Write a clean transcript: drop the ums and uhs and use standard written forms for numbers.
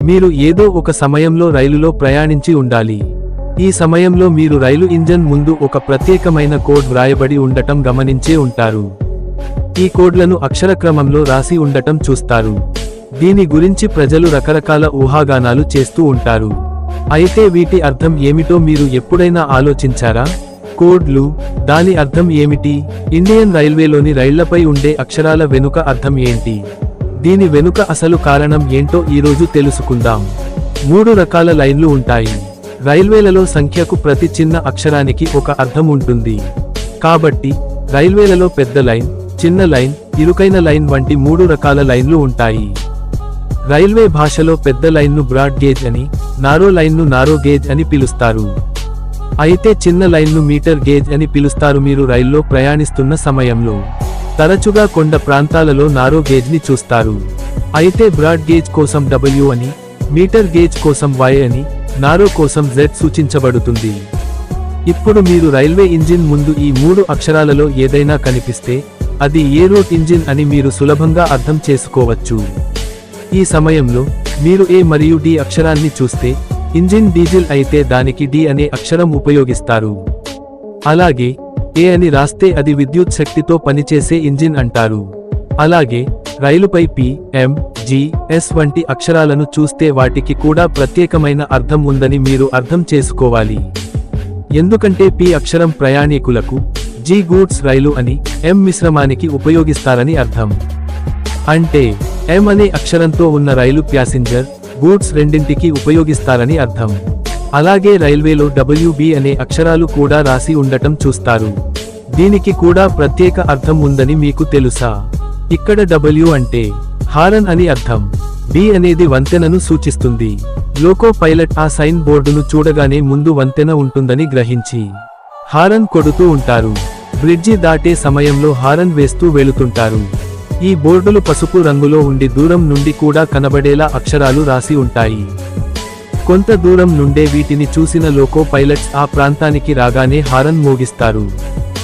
మీరు ఏదో ఒక సమయంలో రైలులో ప్రయాణించి ఉండాలి. ఈ సమయంలో మీరు రైలు ఇంజన్ ముందు ఒక ప్రత్యేకమైన కోడ్ వ్రాయబడి ఉండటం గమనించే ఉంటారు. ఈ కోడ్లను అక్షరక్రమంలో రాసి ఉండటం చూస్తారు. దీని గురించి ప్రజలు రకరకాల ఊహాగానాలు చేస్తూ ఉంటారు. అయితే వీటి అర్థం ఏమిటో మీరు ఎప్పుడైనా ఆలోచించారా? కోడ్లు, దాని అర్థం ఏమిటి? ఇండియన్ రైల్వేలోని రైళ్లపై ఉండే అక్షరాల వెనుక అర్థం ఏంటి? దీని వెనుక అసలు కారణం ఏంటో ఈరోజు తెలుసుకుందాం. 3 రకాల లైన్లు ఉంటాయి. రైల్వేలలో సంఖ్యకు ప్రతి చిన్న అక్షరానికి ఒక అర్థం ఉంటుంది. కాబట్టి రైల్వేలలో పెద్ద లైన్, చిన్న లైన్, ఇరుకైన లైన్ వంటి 3 రకాల లైన్లు ఉంటాయి. రైల్వే భాషలో పెద్ద లైన్ను బ్రాడ్ గేజ్ అని, నారో లైన్ను నారో గేజ్ అని పిలుస్తారు. అయితే చిన్న లైన్ను మీటర్ గేజ్ అని పిలుస్తారు. మీరు రైల్లో ప్రయాణిస్తున్న సమయంలో తరచుగా కొండ ప్రాంతాలలో నారో గేజ్ని చూస్తారు. అయితే బ్రాడ్ గేజ్ కోసం W అని, మీటర్ గేజ్ కోసం Y అని, నారో కోసం Z సూచించబడుతుంది. ఇప్పుడు మీరు రైల్వే ఇంజిన్ ముందు ఈ 3 అక్షరాలలో ఏదైనా కనిపిస్తే అది ఏ రూట్ ఇంజిన్ అని మీరు సులభంగా అర్థం చేసుకోవచ్చు. ఈ సమయంలో మీరు A మరియు D అక్షరాన్ని చూస్తే ఇంజిన్ డీజిల్ అయితే దానికి D అనే అక్షరం ఉపయోగిస్తారు. అలాగే A అని రాస్తే అది విద్యుత్ శక్తితో పనిచేసే ఇంజిన్ అంటారు. అలాగే రైలుపై P, M, G, S వంటి అక్షరాలను చూస్తే వాటికి కూడా ప్రత్యేకమైన అర్థం ఉందని మీరు అర్థం చేసుకోవాలి. ఎందుకంటే P అక్షరం ప్రయాణికులకు, G గూడ్స్ రైలు అని, M మిశ్రమానికి ఉపయోగిస్తారని అర్థం. అంటే M అనే అక్షరంతో ఉన్న రైలు ప్యాసింజర్, గూడ్స్ రెండింటికి ఉపయోగిస్తారని అర్థం. అలాగే రైల్వేలో WB అనే అక్షరాలు కూడా రాసి ఉండటం చూస్తారు. దీనికి కూడా ప్రత్యేక అర్థం ఉందని మీకు తెలుసా? ఇక్కడ W అంటే హారన్ అని అర్థం. B అనేది వంతెనను సూచిస్తుంది. లోకో పైలట్ ఆ సైన్ బోర్డును చూడగానే ముందు వంతెన ఉంటుందని గ్రహించి హారన్ కొడుతూ ఉంటారు. బ్రిడ్జి దాటే సమయంలో హారన్ వేస్తూ వెళుతుంటారు. ఈ బోర్డులు పసుపు రంగులో ఉండి దూరం నుండి కూడా కనబడేలా అక్షరాలు రాసి ఉంటాయి. కొంత దూరం నుండే వీటిని చూసిన లోకో పైలట్స్ ఆ ప్రాంతానికి రాగానే హారన్ మోగిస్తారు.